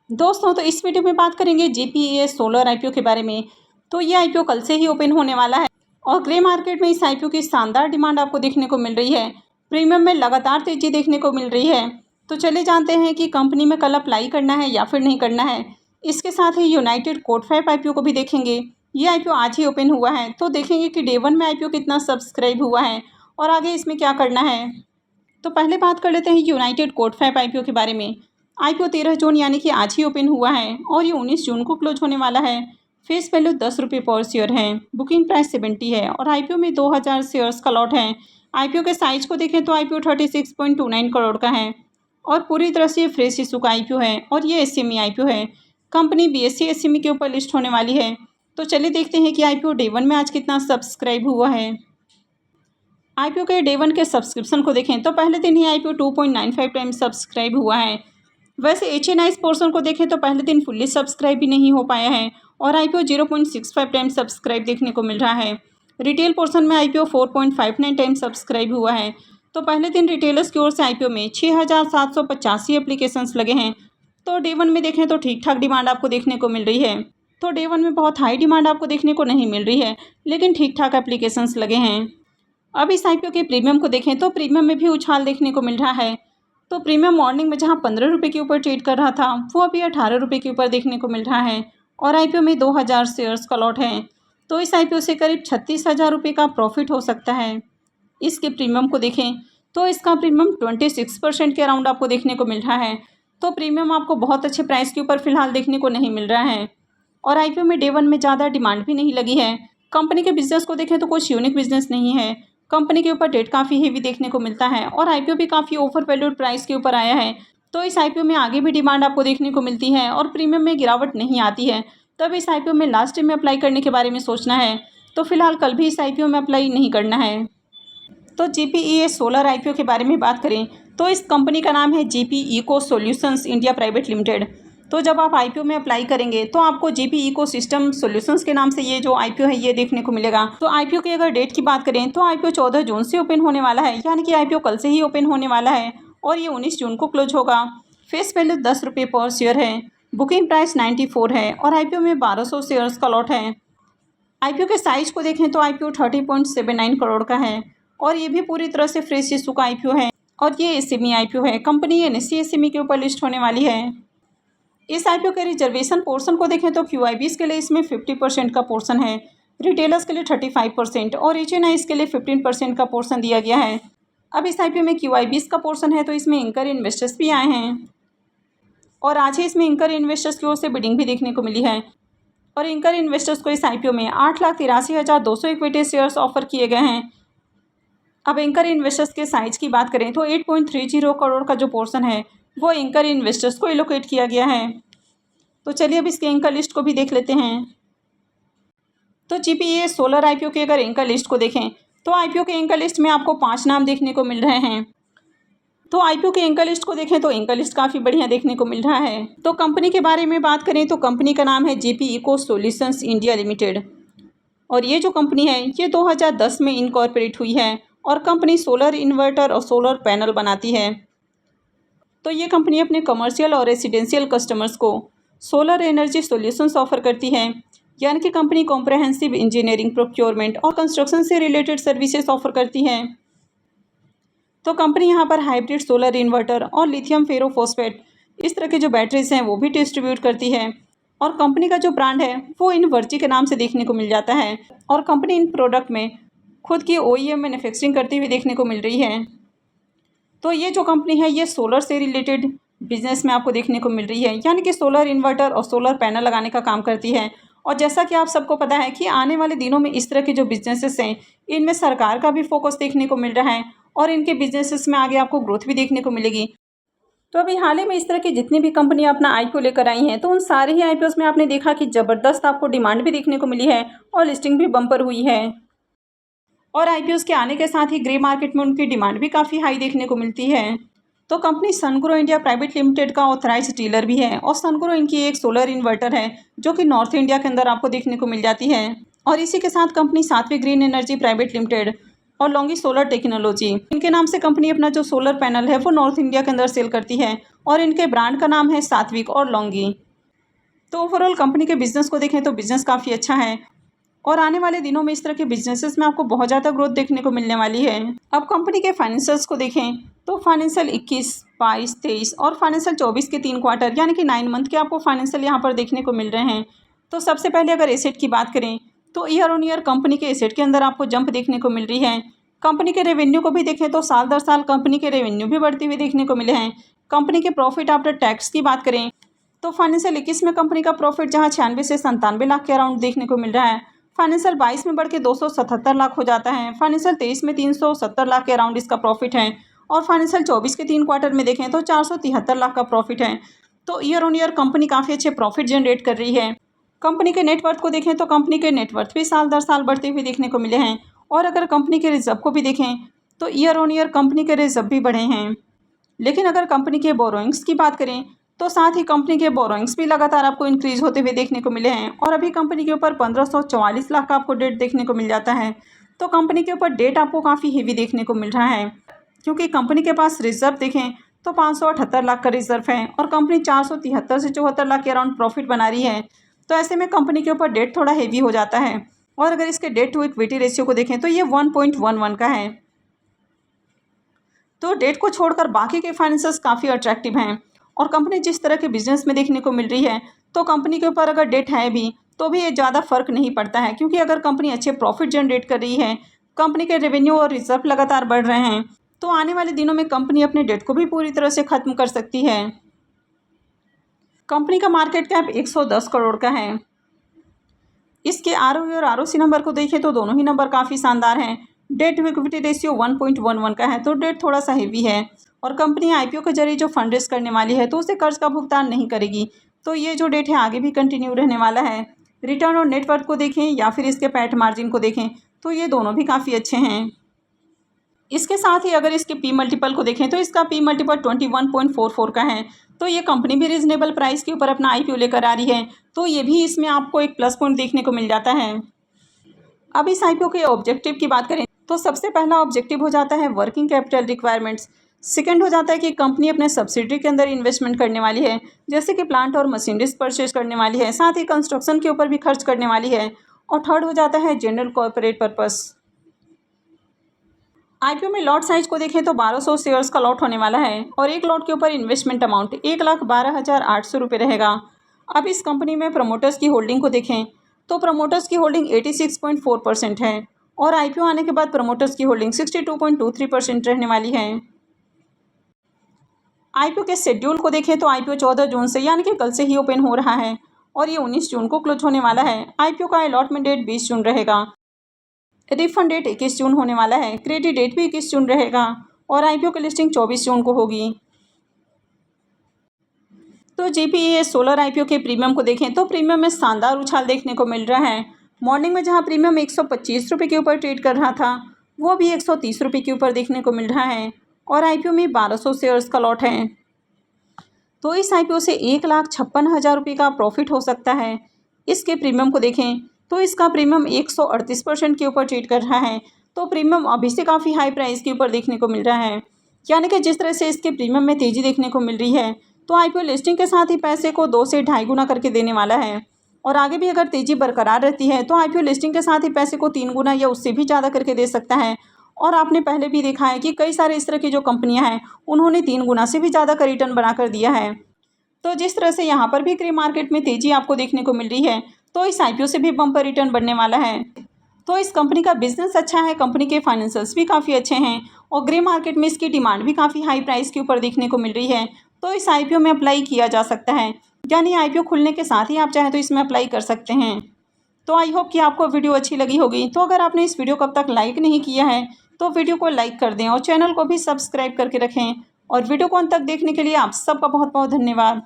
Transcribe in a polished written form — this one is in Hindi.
दोस्तों, तो इस वीडियो में बात करेंगे जीपीईएस सोलर आईपीओ के बारे में। तो ये आईपीओ कल से ही ओपन होने वाला है और ग्रे मार्केट में इस आईपीओ की शानदार डिमांड आपको देखने को मिल रही है। प्रीमियम में लगातार तेजी देखने को मिल रही है। तो चलिए जानते हैं कि कंपनी में कल अप्लाई करना है या फिर नहीं करना है। इसके साथ ही यूनाइटेड कोड 5 आईपीओ को भी देखेंगे। ये आईपीओ आज ही ओपन हुआ है, तो देखेंगे कि डे 1 में आईपीओ कितना सब्सक्राइब हुआ है और आगे इसमें क्या करना है। तो पहले बात कर लेते हैं यूनाइटेड कोड 5 आईपीओ के बारे में। आईपीओ 13 जून यानी कि आज ही ओपन हुआ है और ये 19 जून को क्लोज होने वाला है। फेस वैल्यू 10 रुपये पर शेयर है। बुकिंग प्राइस 70 है और आईपीओ में 2000 शेयर्स का लॉट है। आईपीओ के साइज को देखें तो आईपीओ 36.29 करोड़ का है और पूरी तरह से फ्रेश इशू का आईपीओ है और ये एसएमई आईपीओ है। कंपनी बीएसई एसएमई के ऊपर लिस्ट होने वाली है। तो चलिए देखते हैं कि आईपीओ डे 1 में आज कितना सब्सक्राइब हुआ है। आईपीओ के डे 1 के सब्सक्रिप्शन को देखें तो पहले दिन ही आईपीओ 2.95 टाइम्स सब्सक्राइब हुआ है। वैसे एचएनआई पोर्शन को देखें तो पहले दिन फुल्ली सब्सक्राइब भी नहीं हो पाया है और आईपीओ 0.65 टाइम्स सब्सक्राइब देखने को मिल रहा है। रिटेल पोर्शन में आईपीओ 4.59 टाइम्स सब्सक्राइब हुआ है। तो पहले दिन रिटेलर्स की ओर से आईपीओ में 6785 एप्लीकेशंस लगे हैं। तो डे 1 में देखें तो ठीक ठाक डिमांड आपको देखने को मिल रही है। तो डे 1 में बहुत हाई डिमांड आपको देखने को नहीं मिल रही है, लेकिन ठीक ठाक एप्लीकेशंस लगे हैं। अब इस आईपीओ के प्रीमियम को देखें तो प्रीमियम में भी उछाल देखने को मिल रहा है। तो प्रीमियम मॉर्निंग में जहां 15 रुपये के ऊपर ट्रेड कर रहा था, वो अभी 18 रुपये के ऊपर देखने को मिल रहा है और आईपीओ में 2000 शेयर्स का लॉट है। तो इस आईपीओ से करीब 36,000 रुपये का प्रॉफिट हो सकता है। इसके प्रीमियम को देखें तो इसका प्रीमियम 26% के अराउंड आपको देखने को मिल रहा है। तो प्रीमियम आपको बहुत अच्छे प्राइस के ऊपर फिलहाल देखने को नहीं मिल रहा है और आईपीओ में डे 1 में ज़्यादा डिमांड भी नहीं लगी है। कंपनी के बिजनेस को देखें तो कुछ यूनिक बिजनेस नहीं है। कंपनी के ऊपर डेट काफ़ी हेवी देखने को मिलता है और आईपीओ भी काफ़ी ओवर वैल्यूड प्राइस के ऊपर आया है। तो इस आईपीओ में आगे भी डिमांड आपको देखने को मिलती है और प्रीमियम में गिरावट नहीं आती है, तब इस आईपीओ में लास्ट टाइम में अप्लाई करने के बारे में सोचना है। तो फिलहाल कल भी इस आईपीओ में अप्लाई नहीं करना है। तो जीपीईएस सोलर आईपीओ के बारे में बात करें तो इस कंपनी का नाम है GP Eco Solutions India Private Limited. तो जब आप आईपीओ में अप्लाई करेंगे तो आपको जीपी इको सिस्टम सॉल्यूशंस के नाम से ये जो आईपीओ है ये देखने को मिलेगा। तो आईपीओ की अगर डेट की बात करें तो आईपीओ 14 जून से ओपन होने वाला है, यानी कि आईपीओ कल से ही ओपन होने वाला है और ये 19 जून को क्लोज होगा। फेस वैल्यू 10 रुपये पर शेयर है। बुकिंग प्राइस 94 है और आईपीओ में 1200 शेयर्स का लॉट है। आईपीओ के साइज को देखें तो आईपीओ 30.79 करोड़ का है और ये भी पूरी तरह से फ्रेश इशू का आईपीओ है और ये एसएमई आईपीओ है। कंपनी एनएसई एसएमई के ऊपर लिस्ट होने वाली है। इस आईपीओ के रिजर्वेशन पोर्शन को देखें तो क्यूआईबीज के लिए इसमें 50% का पोर्शन है, रिटेलर्स के लिए 35% और एचएनआईज के लिए 15% का पोर्शन दिया गया है। अब इस आईपीओ में क्यूआईबीज का पोर्शन है तो इसमें एंकर इन्वेस्टर्स भी आए हैं और आज ही इसमें एंकर इन्वेस्टर्स की ओर से बिडिंग भी देखने को मिली है और एंकर इन्वेस्टर्स को इस आईपीओ में 8,83,200 इक्विटी शेयर्स ऑफर किए गए हैं। अब एंकर इन्वेस्टर्स के साइज की बात करें तो 8.30 करोड़ का जो पोर्शन है वो एंकर इन्वेस्टर्स को एलोकेट किया गया है। तो चलिए अब इसके एंकर लिस्ट को भी देख लेते हैं। तो जीपीईएस सोलर आईपीओ के अगर एंकर लिस्ट को देखें तो आईपीओ के एंकर लिस्ट में आपको 5 नाम देखने को मिल रहे हैं। तो आईपीओ के एंकर लिस्ट को देखें तो एंकर लिस्ट काफ़ी बढ़िया देखने को मिल रहा है। तो कंपनी के बारे में बात करें तो कंपनी का नाम है GP Eco Solutions India Limited और ये जो कंपनी है ये 2010 में इनकॉर्पोरेट हुई है और कंपनी सोलर इन्वर्टर और सोलर पैनल बनाती है। तो ये कंपनी अपने कमर्शियल और रेसिडेंशियल कस्टमर्स को सोलर एनर्जी सॉल्यूशंस ऑफर करती है, यानी कि कंपनी कॉम्प्रहेंसिव इंजीनियरिंग, प्रोक्योरमेंट और कंस्ट्रक्शन से रिलेटेड सर्विसेज ऑफर करती है। तो कंपनी यहाँ पर हाइब्रिड सोलर इन्वर्टर और लिथियम फेरोफॉस्फेट इस तरह के जो बैटरीज हैं वो भी डिस्ट्रीब्यूट करती है और कंपनी का जो ब्रांड है वो इनवर्जी के नाम से देखने को मिल जाता है और कंपनी इन प्रोडक्ट में खुद की ओईएम मैन्युफैक्चरिंग करती हुई देखने को मिल रही है। तो ये जो कंपनी है ये सोलर से रिलेटेड बिजनेस में आपको देखने को मिल रही है, यानी कि सोलर इन्वर्टर और सोलर पैनल लगाने का काम करती है। और जैसा कि आप सबको पता है कि आने वाले दिनों में इस तरह के जो बिजनेसेस हैं इनमें सरकार का भी फोकस देखने को मिल रहा है और इनके बिजनेसेस में आगे आपको ग्रोथ भी देखने को मिलेगी। तो अभी हाल ही में इस तरह की जितनी भी कंपनियां अपना आईपीओ लेकर आई हैं तो उन सारे ही आईपीओस में आपने देखा कि ज़बरदस्त आपको डिमांड भी देखने को मिली है और लिस्टिंग भी बम्पर हुई है और आईपीओस के आने के साथ ही ग्रे मार्केट में उनकी डिमांड भी काफ़ी हाई देखने को मिलती है। तो company Sungro India Private limited का ऑथराइज्ड डीलर भी है और सनग्रो इनकी एक सोलर इन्वर्टर है जो कि नॉर्थ इंडिया के अंदर आपको देखने को मिल जाती है। और इसी के साथ कंपनी सात्विक ग्रीन एनर्जी प्राइवेट लिमिटेड और लॉन्गी सोलर टेक्नोलॉजी इनके नाम से कंपनी अपना जो सोलर पैनल है वो नॉर्थ इंडिया के अंदर सेल करती है और इनके ब्रांड का नाम है सात्विक और लौंगी। तो ओवरऑल कंपनी के बिजनेस को देखें तो बिजनेस काफ़ी अच्छा है और आने वाले दिनों में इस तरह के बिजनेसेस में आपको बहुत ज़्यादा ग्रोथ देखने को मिलने वाली है। अब कंपनी के फाइनेंशियल्स को देखें तो फाइनेंशियल 21, 22, 23 और फाइनेंशियल 24 के 3 क्वार्टर यानी कि 9 मंथ के आपको फाइनेंशियल यहाँ पर देखने को मिल रहे हैं। तो सबसे पहले अगर एसेट की बात करें तो ईयर ऑन ईयर कंपनी के एसेट के अंदर आपको जंप देखने को मिल रही है। कंपनी के रेवेन्यू को भी देखें तो साल दर साल कंपनी के रेवेन्यू भी बढ़ते हुए देखने को मिले हैं। कंपनी के प्रॉफिट आफ्टर टैक्स की बात करें तो फाइनेंशियल 21 में कंपनी का प्रॉफिट जहां 96 से 97 लाख के अराउंड देखने को मिल रहा है, फाइनेंशियल 22 में बढ़ के 277 लाख हो जाता है, फाइनेंशियल 23 में 370 लाख के अराउंड इसका प्रॉफिट है और फाइनेंशियल 24 के 3 क्वार्टर में देखें तो 473 लाख का प्रॉफिट है। तो ईयर ऑन ईयर कंपनी काफ़ी अच्छे प्रॉफिट जनरेट कर रही है। कंपनी के नेटवर्थ को देखें तो कंपनी के नेटवर्थ भी साल दर साल बढ़ते हुए देखने को मिले हैं और अगर कंपनी के रिजर्व को भी देखें तो ईयर ऑन ईयर कंपनी के रिजर्व भी बढ़े हैं। लेकिन अगर कंपनी के बोरोइंग्स की बात करें तो साथ ही कंपनी के बोरोइंग्स भी लगातार आपको इंक्रीज होते हुए देखने को मिले हैं और अभी कंपनी के ऊपर 1544 लाख का आपको डेट देखने को मिल जाता है। तो कंपनी के ऊपर डेट आपको काफ़ी हेवी देखने को मिल रहा है क्योंकि कंपनी के पास रिजर्व देखें तो 578 लाख का रिजर्व है और कंपनी 473 से 74 लाख के अराउंड प्रॉफिट बना रही है। तो ऐसे में कंपनी के ऊपर डेट थोड़ा हेवी हो जाता है और अगर इसके डेट टू इक्विटी रेशियो को देखें तो ये 1.11 का है। तो डेट को छोड़कर बाकी के फाइनेंसेस काफ़ी अट्रैक्टिव हैं और कंपनी जिस तरह के बिजनेस में देखने को मिल रही है तो कंपनी के ऊपर अगर डेट है भी तो भी ये ज़्यादा फर्क नहीं पड़ता है क्योंकि अगर कंपनी अच्छे प्रॉफिट जनरेट कर रही है, कंपनी के रेवेन्यू और रिजर्व लगातार बढ़ रहे हैं, तो आने वाले दिनों में कंपनी अपने डेट को भी पूरी तरह से ख़त्म कर सकती है। कंपनी का मार्केट कैप 110 करोड़ का है। इसके ROE और ROC नंबर को देखें तो दोनों ही नंबर काफ़ी शानदार हैं। डेट टू इक्विटी रेशियो 1.11 का है तो डेट थोड़ा सा हेवी है और कंपनी IPO के जरिए जो फंड रेज करने वाली है तो उसे कर्ज का भुगतान नहीं करेगी। तो ये जो डेट है आगे भी कंटिन्यू रहने वाला है। रिटर्न और नेटवर्थ को देखें या फिर इसके पैट मार्जिन को देखें तो ये दोनों भी काफ़ी अच्छे हैं। इसके साथ ही अगर इसके P मल्टीपल को देखें तो इसका P मल्टीपल 21.44 का है। तो ये कंपनी भी रीजनेबल प्राइस के ऊपर अपना IPO लेकर आ रही है तो ये भी इसमें आपको एक प्लस पॉइंट देखने को मिल जाता है। अब इस IPO के ऑब्जेक्टिव की बात करें तो सबसे पहला ऑब्जेक्टिव हो जाता है वर्किंग कैपिटल रिक्वायरमेंट्स। सेकंड हो जाता है कि कंपनी अपने सब्सिडरी के अंदर इन्वेस्टमेंट करने वाली है जैसे कि प्लांट और मशीनरीज परचेज करने वाली है, साथ ही कंस्ट्रक्शन के ऊपर भी खर्च करने वाली है। और थर्ड हो जाता है जनरल कॉर्पोरेट पर्पस। IPO में लॉट साइज को देखें तो 1200 शेयर्स का लॉट होने वाला है और एक लॉट के ऊपर इन्वेस्टमेंट अमाउंट 1,12,800 रुपये रहेगा। अब इस कंपनी में प्रमोटर्स की होल्डिंग को देखें तो प्रमोटर्स की होल्डिंग 86.4% है और IPO आने के बाद प्रमोटर्स की होल्डिंग 62.23% रहने वाली है। IPO के शेड्यूल को देखें तो IPO 14 जून से यानी कि कल से ही ओपन हो रहा है और ये 19 जून को क्लोज होने वाला है। IPO का अलॉटमेंट डेट 20 जून रहेगा। रिफंड डेट 21 जून होने वाला है। क्रेडिट डेट भी 21 जून रहेगा और IPO की लिस्टिंग 24 जून को होगी। तो JPES सोलर IPO के प्रीमियम को देखें तो प्रीमियम में शानदार उछाल देखने को मिल रहा है। मॉर्निंग में जहां प्रीमियम 125 रुपये के ऊपर ट्रेड कर रहा था वो भी 130 रुपये के ऊपर देखने को मिल रहा है और IPO में 1200 शेयर्स का लॉट है। तो इस IPO से 1,56,000 रुपये का प्रॉफिट हो सकता है। इसके प्रीमियम को देखें तो इसका प्रीमियम 138% के ऊपर ट्रेड कर रहा है तो प्रीमियम अभी से काफ़ी हाई प्राइस के ऊपर देखने को मिल रहा है। यानी कि जिस तरह से इसके प्रीमियम में तेज़ी देखने को मिल रही है तो IPO लिस्टिंग के साथ ही पैसे को 2 से 2.5 गुना करके देने वाला है और आगे भी अगर तेज़ी बरकरार रहती है तो IPO लिस्टिंग के साथ ही पैसे को 3 गुना या उससे भी ज़्यादा करके दे सकता है। और आपने पहले भी देखा है कि कई सारे इस तरह की जो कंपनियां हैं उन्होंने 3 गुना से भी ज़्यादा का रिटर्न बनाकर दिया है। तो जिस तरह से यहाँ पर भी ग्रे मार्केट में तेज़ी आपको देखने को मिल रही है तो इस IPO से भी बम्पर रिटर्न बनने वाला है। तो इस कंपनी का बिजनेस अच्छा है, कंपनी के फाइनेंशियल्स भी काफ़ी अच्छे हैं और ग्रे मार्केट में इसकी डिमांड भी काफ़ी हाई प्राइस के ऊपर देखने को मिल रही है। तो इस IPO में अप्लाई किया जा सकता है, यानी IPO खुलने के साथ ही आप चाहें तो इसमें अप्लाई कर सकते हैं। तो आई होप कि आपको वीडियो अच्छी लगी होगी। तो अगर आपने इस वीडियो को अब तक लाइक नहीं किया है तो वीडियो को लाइक कर दें और चैनल को भी सब्सक्राइब करके रखें। और वीडियो को अंत तक देखने के लिए आप सबका बहुत बहुत धन्यवाद।